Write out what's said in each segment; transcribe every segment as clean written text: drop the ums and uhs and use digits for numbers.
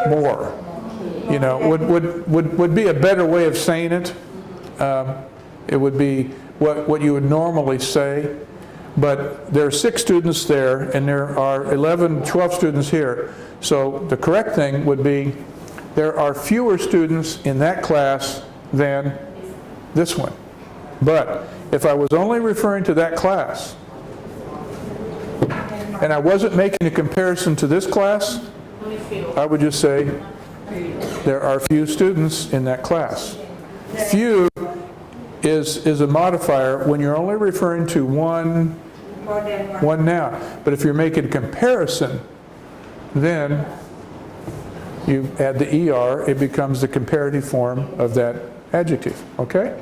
more. You know, would be a better way of saying it. It would be what you would normally say. But there are 6 students there, and there are 11, 12 students here. So the correct thing would be there are fewer students in that class than this one. But if I was only referring to that class, and I wasn't making a comparison to this class, I would just say there are few students in that class. Few is a modifier when you're only referring to one noun. But if you're making a comparison, then you add the ER, it becomes the comparative form of that adjective, okay?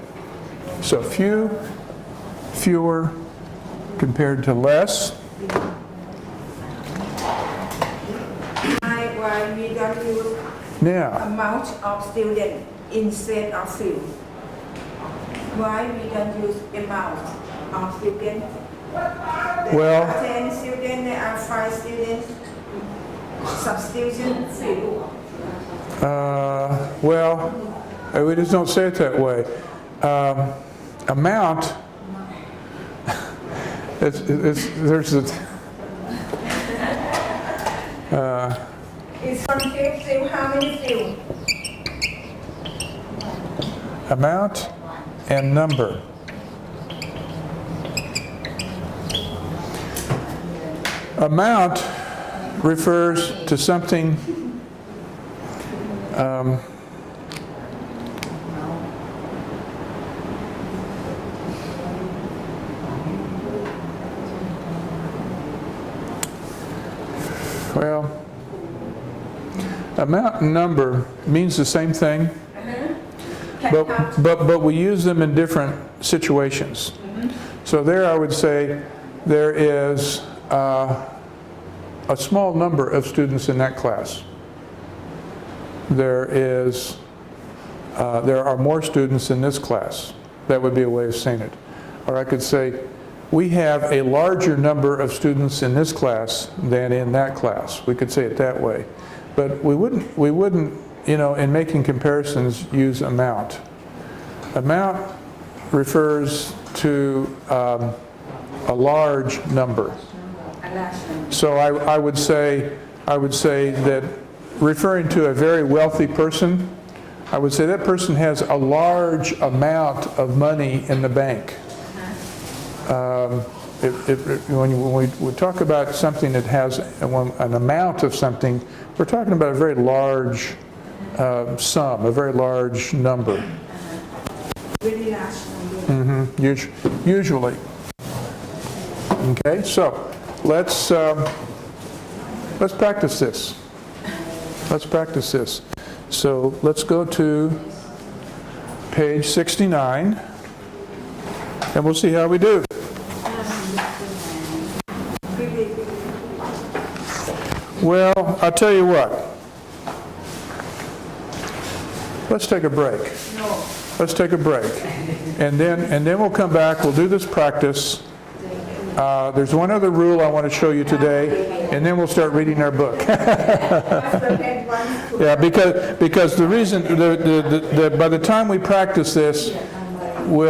So few, fewer, compared to less. Why we don't use Now, amount of students instead of few? Why we don't use amount of students? well, 10 students, there are 5 students. Substitution few. well, we just don't say it that way. Amount, there's a, It's from few, how many few? amount and number. Amount refers to something well, amount and number means the same thing, but we use them in different situations. So there I would say there is a small number of students in that class. There are more students in this class. That would be a way of saying it. Or I could say, we have a larger number of students in this class than in that class. We could say it that way. But we wouldn't, you know, in making comparisons, use amount. Amount refers to a large number. So I would say that referring to a very wealthy person, I would say that person has a large amount of money in the bank. When we talk about something that has an amount of something, we're talking about a very large sum, a very large number. Really large number. Usually. Okay, so let's practice this. Let's practice this. So let's go to page 69, and we'll see how we do. Well, I'll tell you what. Let's take a break. Let's take a break, and then we'll come back. We'll do this practice. There's one other rule I want to show you today, and then we'll start reading our book. Yeah, because the reason by the time we practice this, we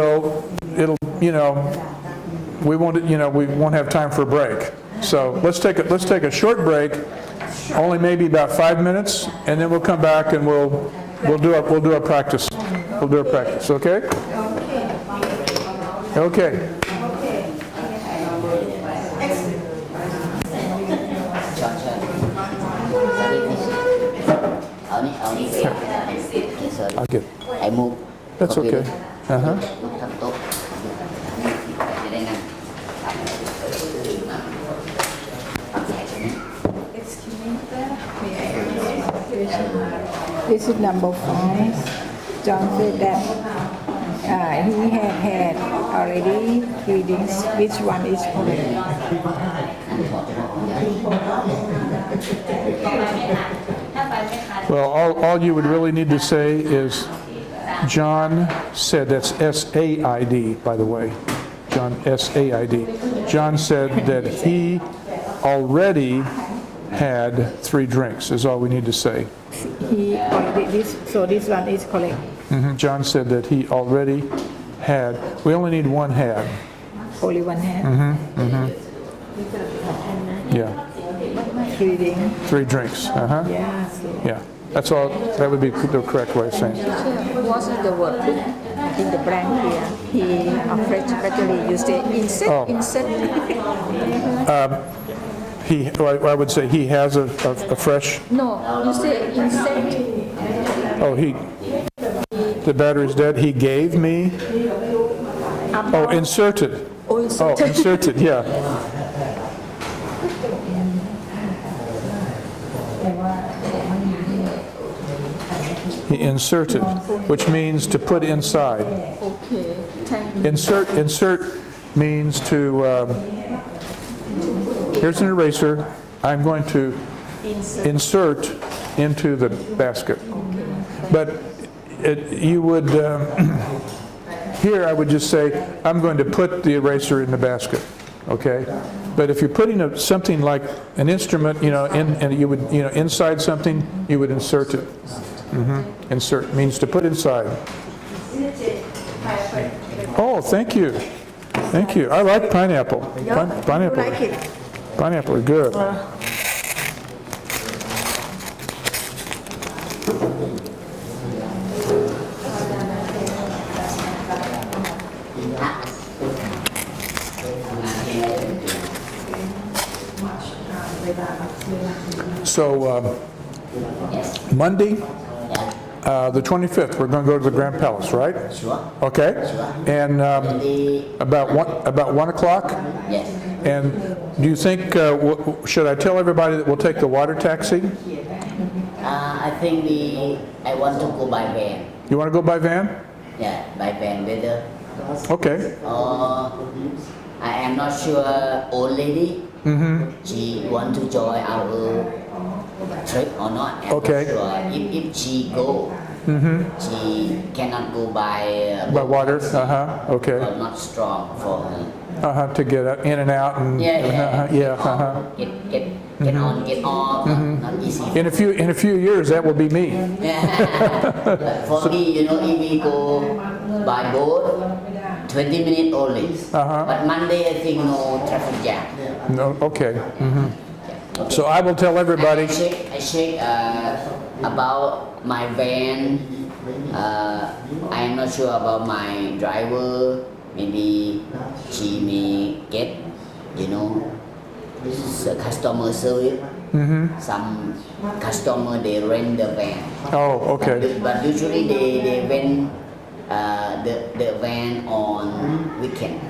won't have time for a break. So let's take a short break, only maybe about 5 minutes, and then we'll come back and we'll do our practice. We'll do our practice. Okay? Okay. I'll get. That's okay. This is number 5. John said that he had already readings. Which one is correct? Well, all you would really need to say is John said, that's S-A-I-D, by the way. John, S-A-I-D. John said that he already had 3 drinks, is all we need to say. He already this one is correct. John said that he already had, we only need 1 had. Only one hand. Yeah, 3 drinks. 3 drinks. Yes. Yeah, that's all, that would be the correct way of saying it. What's the word in the blank here? He French actually you say insect. Oh. Insect. I would say he has a fresh, No, you say insect. oh, the battery's dead. He gave me, oh, inserted. Oh, Oh, inserted, yeah. He inserted, which means to put inside. Okay. Thank you. Insert means to, here's an eraser. I'm going to insert into the basket. But you would, here I would just say, I'm going to put the eraser in the basket, okay? But if you're putting something like an instrument, and you would, inside something, you would insert it. Insert means to put inside. Oh, thank you. Thank you. I like pineapple. Pineapple. You like it? Pineapple is good. So Monday, the 25th, we're going to go to the Grand Palace, right? Sure. Okay. And about 1 o'clock. Yes. And do you think should I tell everybody that we'll take the water taxi? I think I want to go by van. You want to go by van? Yeah, by van better. Okay. I am not sure old lady. She want to join our trip or not. I'm Okay. not sure. If she go, she cannot go by By water. Okay. not strong for her. To get in and out and Yeah. yeah. Get on, get off. Not easy. In a few years, that will be me. But for me, if we go by boat, 20 minutes only. But Monday, I think no traffic jam. No. Okay. So I will tell everybody. I check about my van. I am not sure about my driver. Maybe she may get, the customer service. Some customer they rent the van. Oh, okay. But usually they rent the van on weekend,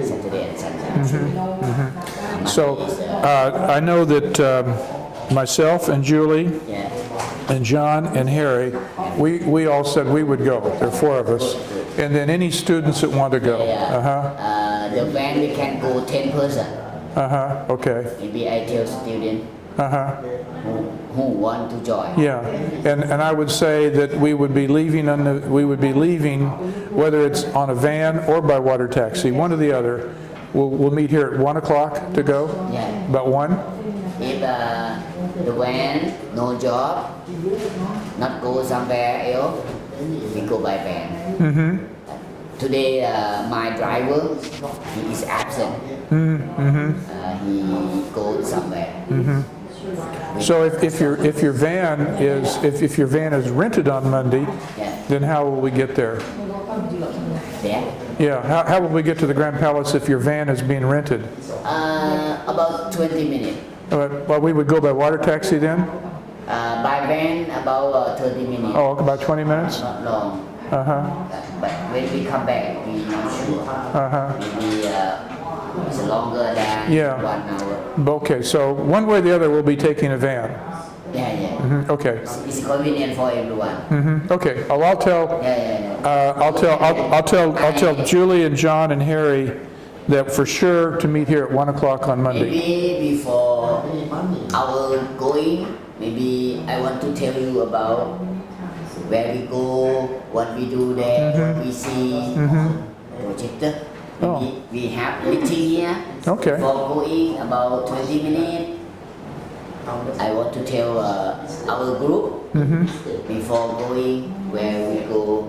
Saturday and Sunday. So I know that myself and Julie Yeah. and John and Harry, we all said we would go. There are 4 of us. And then any students that want to go. The van we can go 10 person. Okay. Maybe I tell student who want to join. Yeah. And I would say that we would be leaving whether it's on a van or by water taxi, one or the other. We'll meet here at 1 o'clock to go. Yeah. About 1. If the van no job, not go somewhere else, we go by van. Today my driver he is absent. He goes somewhere. So if your van is rented on Monday, Yeah. then how will we get there? There. Yeah. How will we get to the Grand Palace if your van is being rented? About 20 minutes. Well, we would go by water taxi then. By van about 30 minutes. Oh, about 20 minutes. Not long. But when we come back, we not sure. Maybe it's longer than Yeah. 1 hour. Okay. So one way or the other, we'll be taking a van. Yeah. Okay. It's convenient for everyone. Okay. I'll tell. Yeah. I'll tell Julie and John and Harry that for sure to meet here at 1 o'clock on Monday. Maybe before our going, maybe I want to tell you about where we go, what we do there, what we see, projector. Maybe we have meeting here. Okay. Before going about 20 minutes. I want to tell our group before going where we go,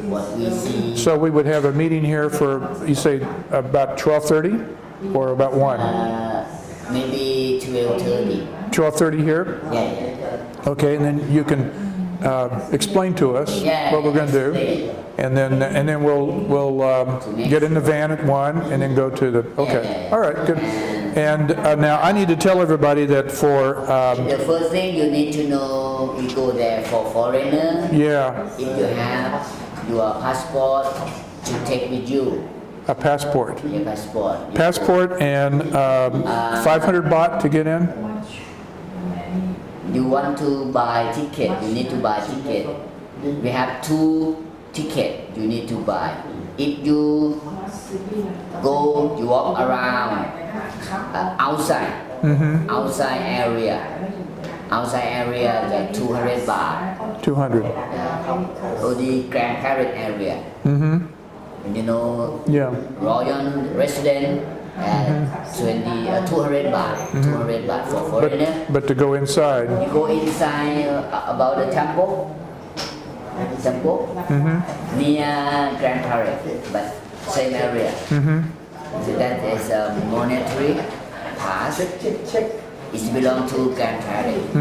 what we see. So we would have a meeting here for, you say, about 12:30 or about 1? Maybe 12:30. 12:30 here? Yeah. Okay, and then you can explain to us what we're going to do, and then we'll get in the van at 1 and then go to the. Okay, all right, good. And now I need to tell everybody that for The first thing you need to know, you go there for foreigner. yeah, If you have your passport, to take with you a passport, your passport. passport, and 500 baht to get in. You want to buy ticket, you need to buy ticket. We have 2 ticket you need to buy. If you go, you walk around outside area, like 200 baht. 200. Or the grandparent area. You know, Yeah. Royal resident at 200 baht. 200 baht for foreigner. But to go inside. You go inside about the temple, near grandparent, but same area. So that is a monetary pass. It belongs to grandparent.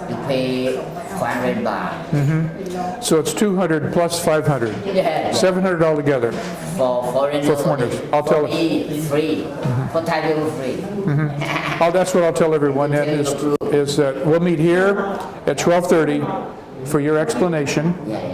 You pay 500 baht. So it's 200 plus 500. Yeah. 700 altogether. For foreigners. For foreigners. I'll tell for me, free. For Thai people, free. Oh, that's what I'll tell everyone then is that we'll meet here at 12:30 for your explanation. Yeah.